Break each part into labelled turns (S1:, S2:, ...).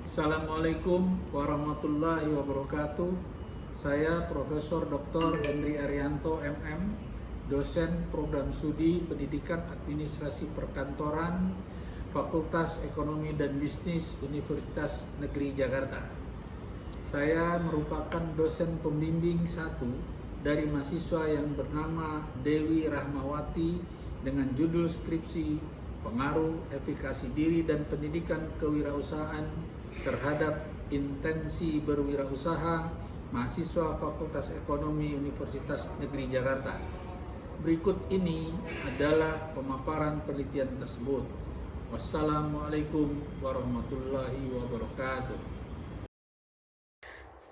S1: Assalamualaikum warahmatullahi wabarakatuh. Saya Profesor Dr. Eryanto MM, dosen Program Studi Pendidikan Administrasi Perkantoran, Fakultas Ekonomi dan Bisnis Universitas Negeri Jakarta. Saya merupakan dosen pembimbing satu dari mahasiswa yang bernama Dewi Rahmawati dengan judul Skripsi Pengaruh, Efikasi, Diri, dan Pendidikan Kewirausahaan terhadap Intensi Berwirausaha, mahasiswa Fakultas Ekonomi Universitas Negeri Jakarta. Berikut ini adalah pemaparan penelitian tersebut. Wassalamualaikum warahmatullahi wabarakatuh.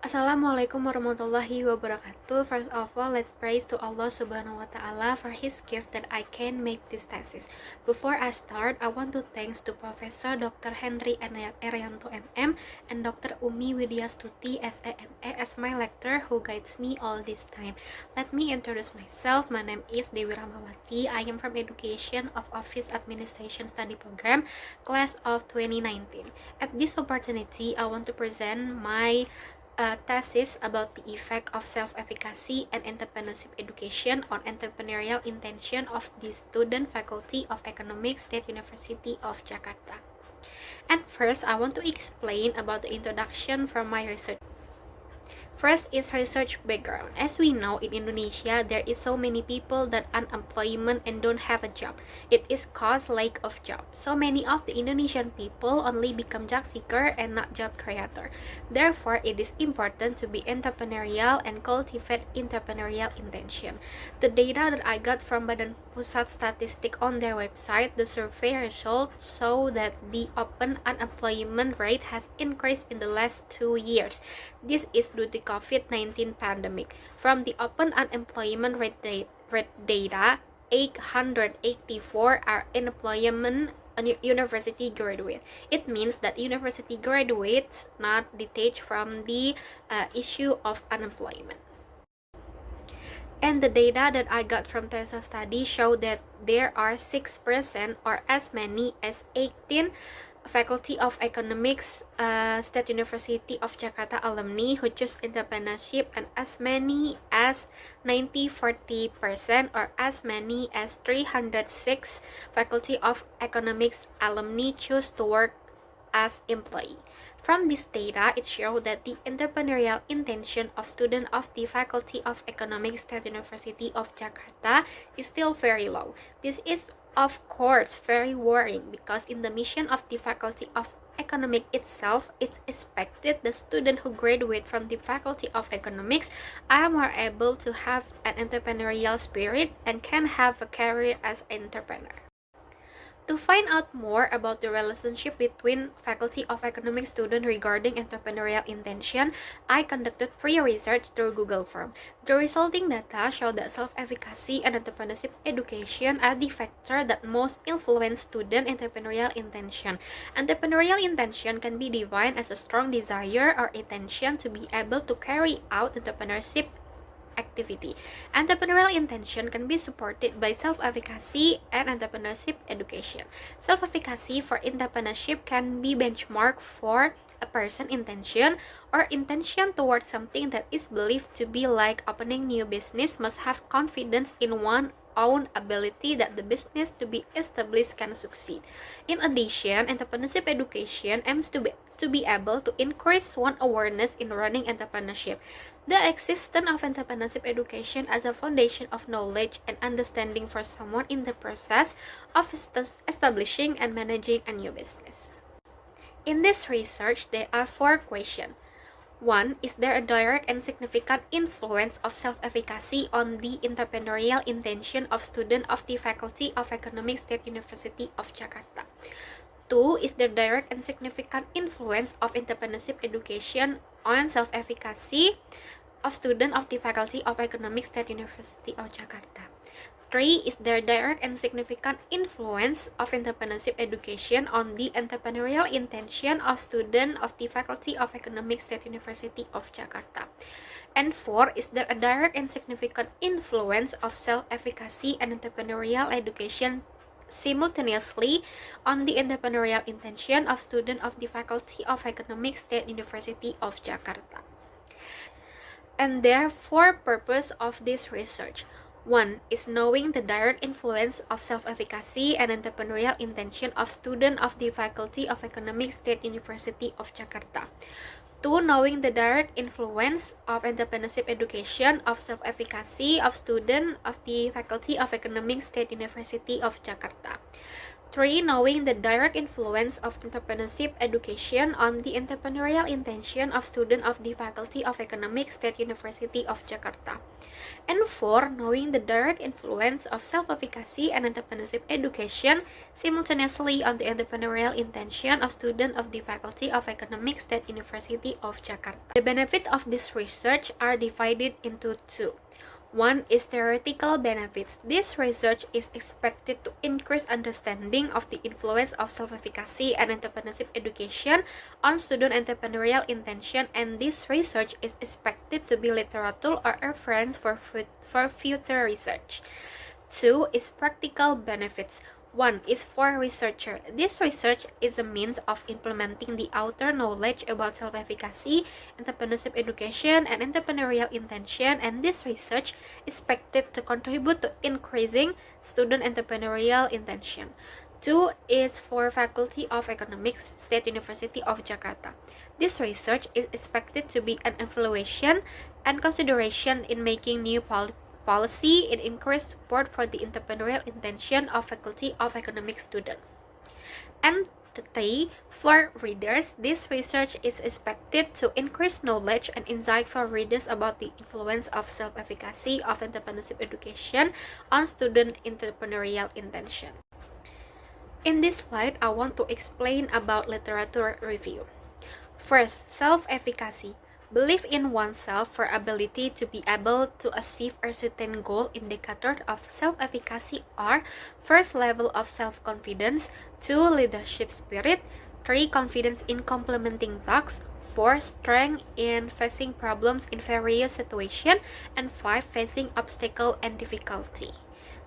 S2: Assalamualaikum warahmatullahi wabarakatuh. First of all, let's praise to Allah subhanahu wa ta'ala for his gift that I can make this thesis. Before I start, I want to thanks to Professor Dr. Henry Eryanto MM and Dr. Umi Widyastuti SEME as my lecturer who guides me all this time. Let me introduce myself. My name is Dewi Rahmawati. I am from Education of Office Administration Study Program, class of 2019. At this opportunity, I want to present my thesis about the effect of self-efficacy and entrepreneurship education on entrepreneurial intention of the student faculty of Economics State University of Jakarta. And first, I want to explain about the introduction from my research. First is research background. As we know, in Indonesia, there is so many people that unemployment and don't have a job. It is caused lack of job. So many of the Indonesian people only become job seeker and not job creator. Therefore, it is important to be entrepreneurial and cultivate entrepreneurial intention. The data that I got from Badan Pusat Statistik on their website, the survey results show that the open unemployment rate has increased in the last 2 years. This is due to COVID-19 pandemic. From the open unemployment rate data, 884 are unemployment university graduate. It means that university graduates not detached from the issue of unemployment. And the data that I got from TESA study show that there are 6% or as many as 18 Faculty of Economics State University of Jakarta alumni who choose entrepreneurship, and as many as 40% or as many as 306 Faculty of Economics alumni choose to work as employee. From this data, it shows that the entrepreneurial intention of students of the Faculty of Economics State University of Jakarta is still very low. This is of course very worrying because in the mission of the Faculty of Economics itself, it's expected the students who graduate from the Faculty of Economics are more able to have an entrepreneurial spirit and can have a career as an entrepreneur. To find out more about the relationship between Faculty of Economics students regarding entrepreneurial intention, I conducted pre-research through Google Form. The resulting data show that self-efficacy and entrepreneurship education are the factors that most influence student entrepreneurial intention. Entrepreneurial intention can be defined as a strong desire or intention to be able to carry out entrepreneurship activity. Entrepreneurial intention can be supported by self-efficacy and entrepreneurship education. Self-efficacy for entrepreneurship can be benchmarked for a person intention or intention towards something that is believed to be like opening new business must have confidence in one's own ability that the business to be established can succeed. In addition, entrepreneurship education aims to be able to increase one's awareness in running entrepreneurship. The existence of entrepreneurship education as a foundation of knowledge and understanding for someone in the process of establishing and managing a new business. In this research, there are 4 questions. 1. Is there a direct and significant influence of self-efficacy on the entrepreneurial intention of students of the Faculty of Economics State University of Jakarta? 2. Is there direct and significant influence of entrepreneurship education on self-efficacy of students of the Faculty of Economics State University of Jakarta? 3. Is there direct and significant influence of entrepreneurship education on the entrepreneurial intention of students of the Faculty of Economics State University of Jakarta? And 4. Is there a direct and significant influence of self-efficacy and entrepreneurial education simultaneously on the entrepreneurial intention of students of the Faculty of Economics, State University of Jakarta. And there are four purposes of this research. One is knowing the direct influence of self-efficacy and entrepreneurial intention of students of the Faculty of Economics, State University of Jakarta. Two, knowing the direct influence of entrepreneurship education of self-efficacy of students of the Faculty of Economics, State University of Jakarta. 3. Knowing the direct influence of entrepreneurship education on the entrepreneurial intention of students of the Faculty of Economics, State University of Jakarta. And 4. Knowing the direct influence of self-efficacy and entrepreneurship education simultaneously on the entrepreneurial intention of students of the Faculty of Economics, State University of Jakarta. The benefits of this research are divided into two. One is theoretical benefits. This research is expected to increase understanding of the influence of self-efficacy and entrepreneurship education on student entrepreneurial intention, and this research is expected to be literature or reference for future research. Two is practical benefits. One is for researcher. This research is a means of implementing the outer knowledge about self-efficacy, entrepreneurship education, and entrepreneurial intention, and this research is expected to contribute to increasing student entrepreneurial intention. Two is for Faculty of Economics, State University of Jakarta. This research is expected to be an evaluation and consideration in making new policy and increase support for the entrepreneurial intention of Faculty of Economics students. And 3. For readers, this research is expected to increase knowledge and insight for readers about the influence of self-efficacy of entrepreneurship education on student entrepreneurial intention. In this slide, I want to explain about literature review. First, self-efficacy. Belief in oneself for ability to be able to achieve a certain goal. Indicators of self-efficacy are: first, level of self-confidence; 2. Leadership spirit; 3. Confidence in complementing tasks; 4. Strength in facing problems in various situations; and 5. Facing obstacle and difficulty.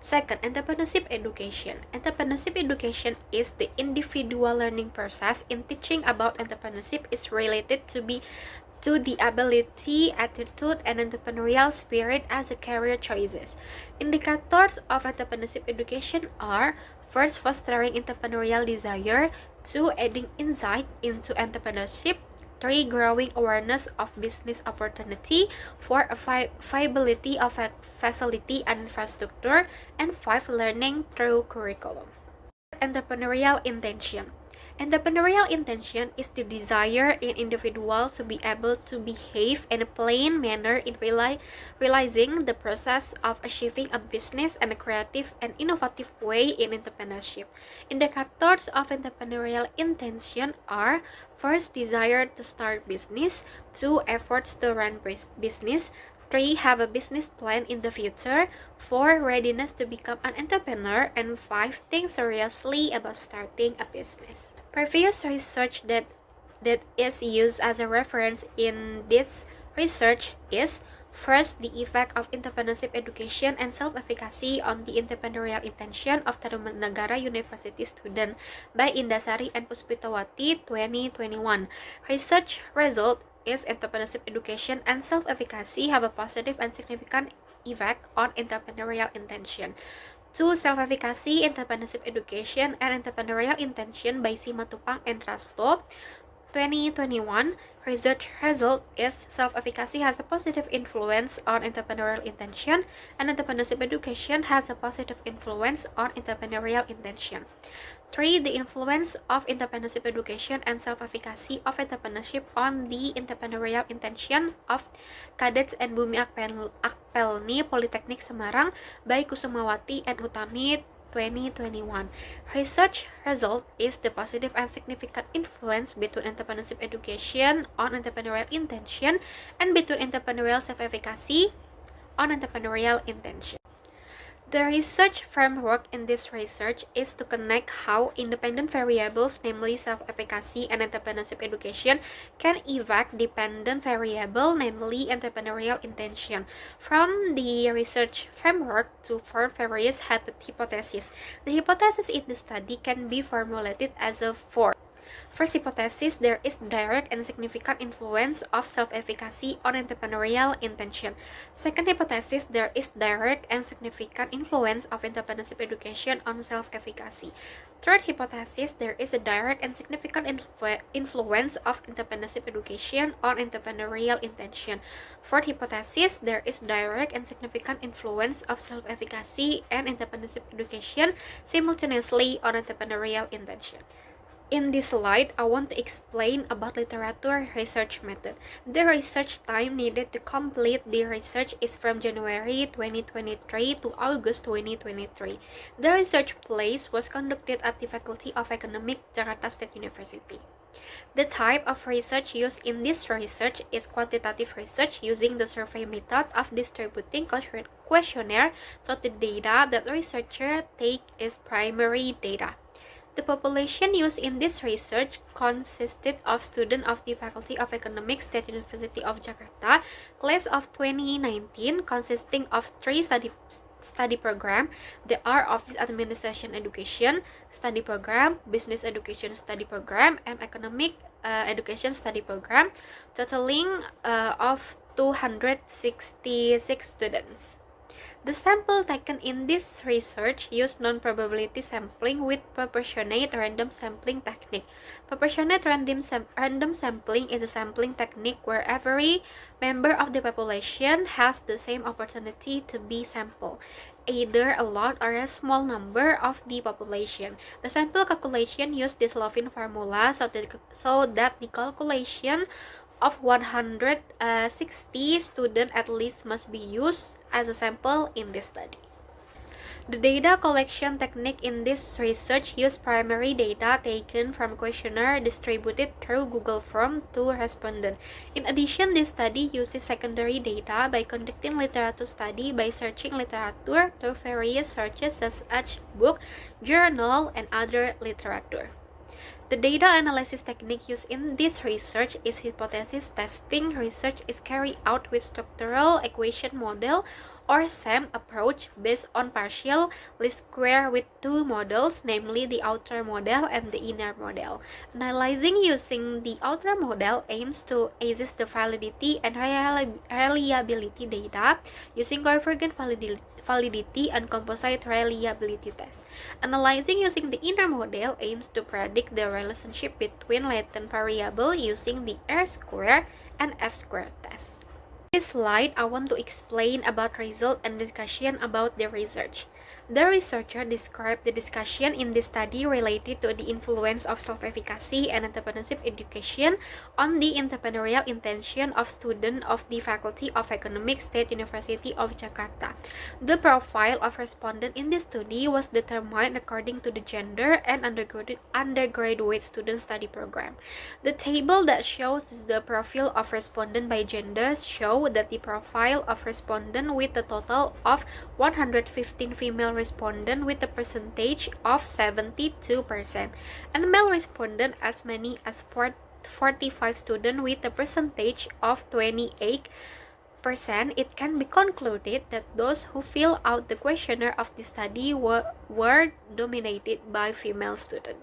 S2: Second, entrepreneurship education. Entrepreneurship education is the individual learning process. In teaching about entrepreneurship is related to the ability, attitude, and entrepreneurial spirit as a career choices. Indicators of entrepreneurship education are: first, fostering entrepreneurial desire; 2. Adding insight into entrepreneurship; 3. Growing awareness of business opportunity; 4. Viability of a facility and infrastructure; and 5. Learning through curriculum. Entrepreneurial intention. Entrepreneurial intention is the desire in individuals to be able to behave in a plain manner in realizing the process of achieving a business in a creative and innovative way in entrepreneurship. Indicators of entrepreneurial intention are: first, desire to start business; 2. Efforts to run business; 3. Have a business plan in the future; 4. Readiness to become an entrepreneur; and 5. Think seriously about starting a business. Previous research that is used as a reference in this research is: first, the effect of entrepreneurship education and self-efficacy on the entrepreneurial intention of Tarumanagara University student by Indasari and Puspitawati 2021. Research result is: entrepreneurship education and self-efficacy have a positive and significant effect on entrepreneurial intention. 2. Self-efficacy, entrepreneurship education, and entrepreneurial intention by Simatupang and Rasto 2021. Research result is: self-efficacy has a positive influence on entrepreneurial intention, and entrepreneurship education has a positive influence on entrepreneurial intention. 3. The influence of entrepreneurship education and self-efficacy of entrepreneurship on the entrepreneurial intention of Cadets and Bumi Akpelni Politeknik Semarang by Kusumawati and Utami 2021. Research result is: the positive and significant influence between entrepreneurship education on entrepreneurial intention and between entrepreneurial self-efficacy on entrepreneurial intention. The research framework in this research is to connect how independent variables, namely self-efficacy and entrepreneurship education, can affect dependent variable, namely entrepreneurial intention. From the research framework to form various hypotheses. The hypothesis in the study can be formulated as a four. First hypothesis, there is direct and significant influence of self-efficacy on entrepreneurial intention. Second hypothesis, there is direct and significant influence of entrepreneurship education on self-efficacy. Third hypothesis, there is a direct and significant influence of entrepreneurship education on entrepreneurial intention. Fourth hypothesis, there is direct and significant influence of self-efficacy and entrepreneurship education simultaneously on entrepreneurial intention. In this slide, I want to explain about literature research method. The research time needed to complete the research is from January 2023 to August 2023. The research place was conducted at the Faculty of Economy, Jakarta State University. The type of research used in this research is quantitative research using the survey method of distributing questionnaire, so the data that researcher take is primary data. The population used in this research consisted of students of the Faculty of Economics, State University of Jakarta, class of 2019, consisting of 3 study program. They are Office Administration Education study program, Business Education study program, and Economic Education study program, totaling of 266 students. The sample taken in this research used non-probability sampling with proportionate random sampling technique. Proportionate random sampling is a sampling technique where every member of the population has the same opportunity to be sampled, either a lot or a small number of the population. The sample calculation used this Lovin formula so that the calculation of 160 students at least must be used as a sample in this study. The data collection technique in this research used primary data taken from questionnaire distributed through Google Form to respondents. In addition, this study uses secondary data by conducting literature study by searching literature through various searches such as book, journal, and other literature. The data analysis technique used in this research is hypothesis testing. Research is carried out with structural equation model or SEM approach based on partial least square with two models, namely the outer model and the inner model. Analyzing using the outer model aims to assess the validity and reliability data using convergent validity and composite reliability test. Analyzing using the inner model aims to predict the relationship between latent variable using the R-square and F-square test. In this slide, I want to explain about result and discussion about the research. The researcher described the discussion in this study related to the influence of self-efficacy and entrepreneurship education on the entrepreneurial intention of students of the Faculty of Economics, State University of Jakarta. The profile of respondents in this study was determined according to the gender and undergraduate student study program. The table that shows the profile of respondents by gender show that the profile of respondents with a total of 115 female respondents with a percentage of 72%, and male respondents as many as 45 students with a percentage of 28%. It can be concluded that those who fill out the questionnaire of the study were dominated by female students.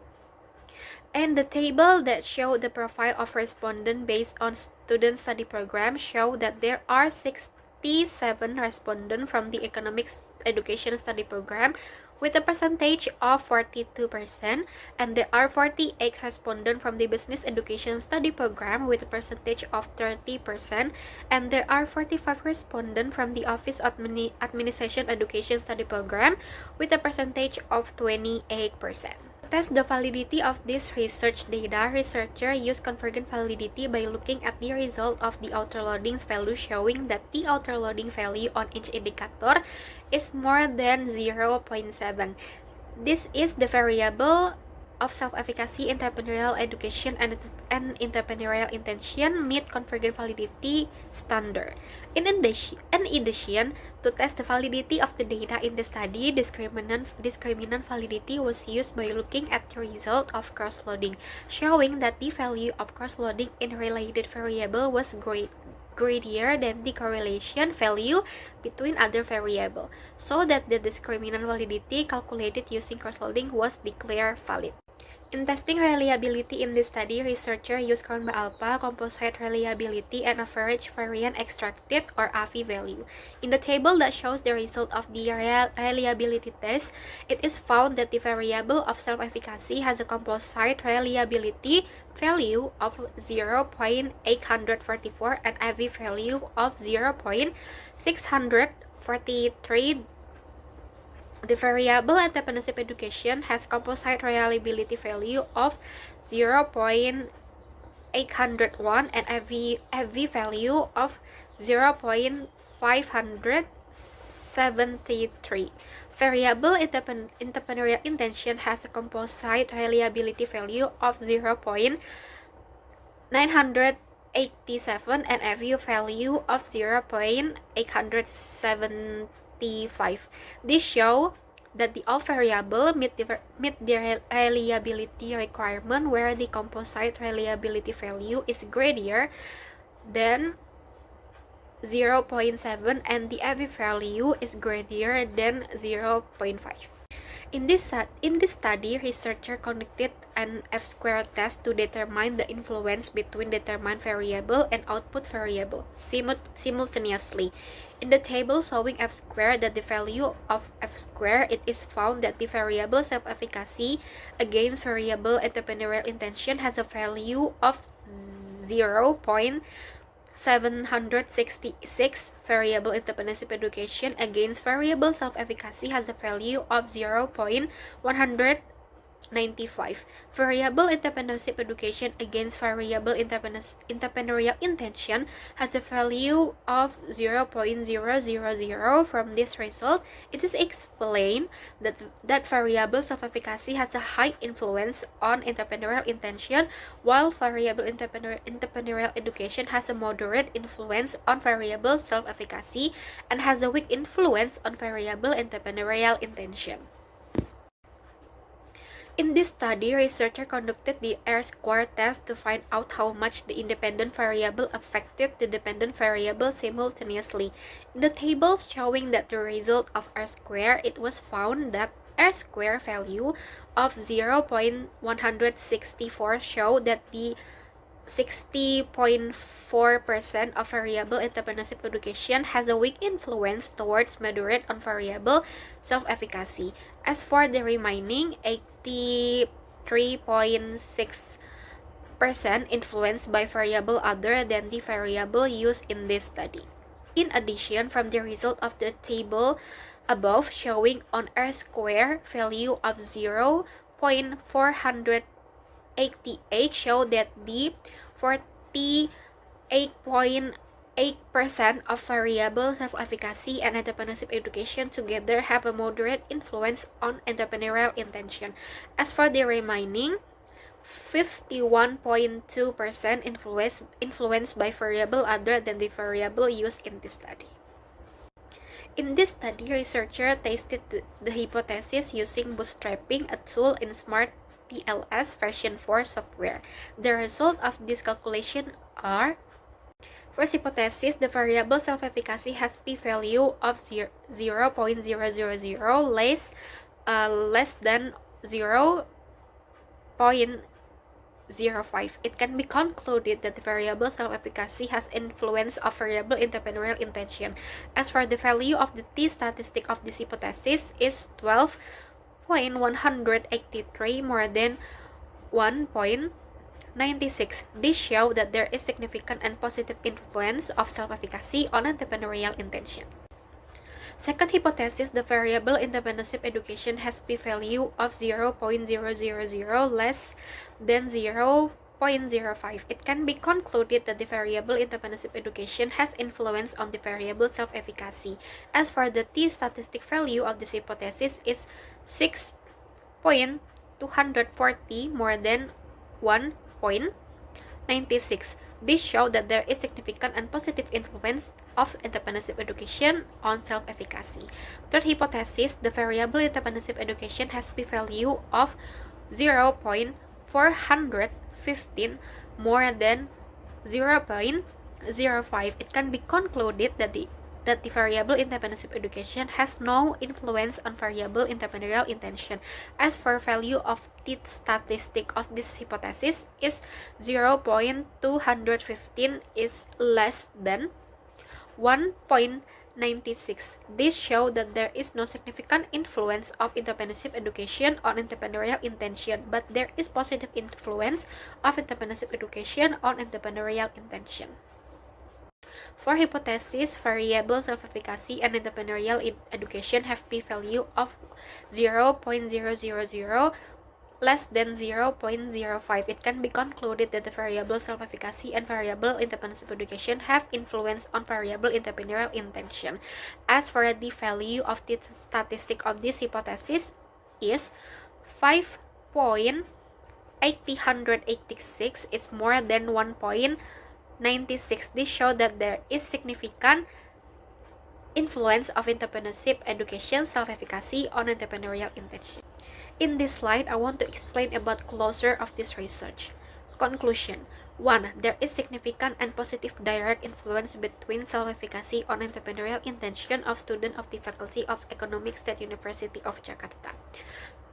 S2: And the table that show the profile of respondents based on student study program show that there are 67 respondents from the Economics Education Study Program with a percentage of 42%, and there are 48 respondents from the Business Education Study Program with a percentage of 30%, and there are 45 respondents from the Office Administration Education Study Program with a percentage of 28%. To test the validity of this research data, researcher used convergent validity by looking at the result of the outer loading value, showing that the outer loading value on each indicator is more than 0.7. This is the variable of self-efficacy, entrepreneurial education, and entrepreneurial intention meet convergent validity standard. In addition, to test the validity of the data in the study, discriminant validity was used by looking at the result of cross-loading, showing that the value of cross-loading in related variable was greater than the correlation value between other variable, so that the discriminant validity calculated using cross-loading was declared valid. In testing reliability in this study, researchers used Kornba alpha, composite reliability, and average variance extracted or AVI value. In the table that shows the result of the reliability test, it is found that the variable of self-efficacy has a composite reliability value of 0.844 and AVI value of 0.643. The variable entrepreneurship education has composite reliability value of 0.801 and AVI value of 0.573. Variable entrepreneurial intention has a composite reliability value of 0.987 and AVI value of 0.875. This shows that the all variable meet the reliability requirement where the composite reliability value is greater than 0.7 and the AVI value is greater than 0.5. In this study, researchers conducted an F-squared test to determine the influence between determined variable and output variable simultaneously. In the table showing F-squared that the value of F-squared, it is found that the variable self-efficacy against variable entrepreneurial intention has a value of 0.766. Variable entrepreneurship education against variable self-efficacy has a value of 0.195. Variable entrepreneurship education against variable entrepreneurial intention has a value of 0.000. From this result, it is explained that variable self-efficacy has a high influence on entrepreneurial intention, while variable entrepreneurial education has a moderate influence on variable self-efficacy and has a weak influence on variable entrepreneurial intention. In this study, researchers conducted the R-squared test to find out how much the independent variable affected the dependent variable simultaneously. In the table showing that the result of R-squared, it was found that R-squared value of 0.164 showed that the 60.4% of variable entrepreneurship education has a weak influence towards moderate on variable self-efficacy. As for the remaining 83.6% influenced by variable other than the variable used in this study. In addition, from the result of the table above showing on R-squared value of 0.488 show that the 48.8% of variable self-efficacy and entrepreneurship education together have a moderate influence on entrepreneurial intention. As for the remaining 51.2% influenced by variable other than the variable used in this study. In this study, researchers tested the hypothesis using bootstrapping, a tool in Smart PLS version 4 software. The result of this calculation are: first hypothesis, the variable self-efficacy has p-value of 0.000 less than 0.05. It can be concluded that the variable self-efficacy has influence of variable entrepreneurial intention. As for the value of the t-statistic of this hypothesis is 12.183 more than 1.96. This shows that there is significant and positive influence of self-efficacy on entrepreneurial intention. Second hypothesis, the variable entrepreneurship education has p-value of 0.000 less than 0.05. It can be concluded that the variable entrepreneurship education has influence on the variable self-efficacy. As for the t-statistic value of this hypothesis is 6.3 240 more than 1.96. This shows that there is significant and positive influence of entrepreneurship education on self-efficacy. Third hypothesis, the variable entrepreneurship education has p-value of 0.415 more than 0.05. It can be concluded that the variable entrepreneurship education has no influence on variable entrepreneurial intention. As for value of the statistic of this hypothesis is 0.215 is less than 1.96. This shows that there is no significant influence of entrepreneurship education on entrepreneurial intention, but there is positive influence of entrepreneurship education on entrepreneurial intention. For hypothesis, variable self-efficacy and entrepreneurial education have p-value of 0.000 less than 0.05. It can be concluded that the variable self-efficacy and variable entrepreneurship education have influence on variable entrepreneurial intention. As for the value of the statistic of this hypothesis is 5.886. It's more than 1.96. This shows that there is significant influence of entrepreneurship education self-efficacy on entrepreneurial intention. In this slide, I want to explain about closure of this research. Conclusion. 1. There is significant and positive direct influence between self-efficacy on entrepreneurial intention of students of the Faculty of Ekonomi State University of Jakarta.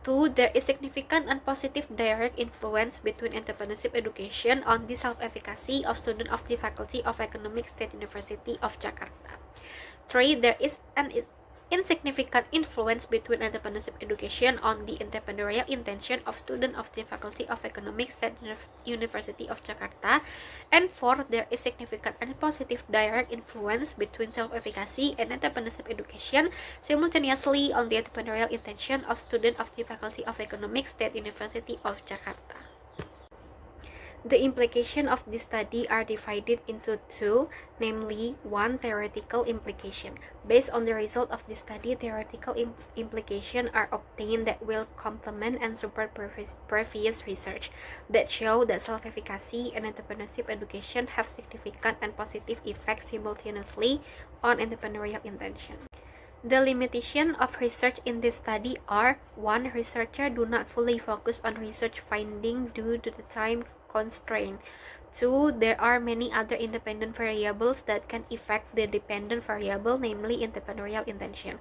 S2: 2. There is significant and positive direct influence between entrepreneurship education on the self-efficacy of students of the Faculty of Economics State University of Jakarta. 3. There is an insignificant influence between entrepreneurship education on the entrepreneurial intention of students of the Faculty of Economics State University of Jakarta. And 4. There is significant and positive direct influence between self-efficacy and entrepreneurship education simultaneously on the entrepreneurial intention of students of the Faculty of Economics State University of Jakarta. The implications of this study are divided into two, namely 1. Theoretical implication. Based on the result of this study, theoretical implications are obtained that will complement and support previous research that show that self-efficacy and entrepreneurship education have significant and positive effects simultaneously on entrepreneurial intention. The limitations of research in this study are 1. Researchers do not fully focus on research findings due to the time constraint. 2. There are many other independent variables that can affect the dependent variable, namely entrepreneurial intention.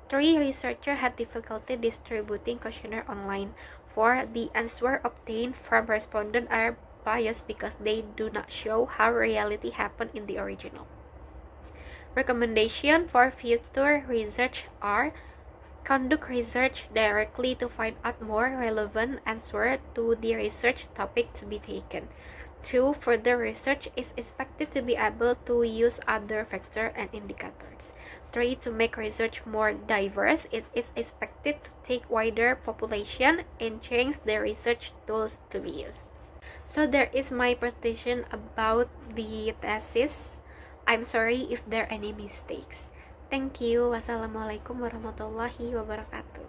S2: 3. Researchers had difficulty distributing questionnaire online. 4. The answers obtained from respondents are biased because they do not show how reality happened in the original. Recommendations for future research are: conduct research directly to find out more relevant answers to the research topic to be taken. 2. Further research is expected to be able to use other factors and indicators. 3. To make research more diverse, it is expected to take wider population and change the research tools to be used. So there is my presentation about the thesis. I'm sorry if there are any mistakes. Thank you. Wassalamualaikum warahmatullahi wabarakatuh.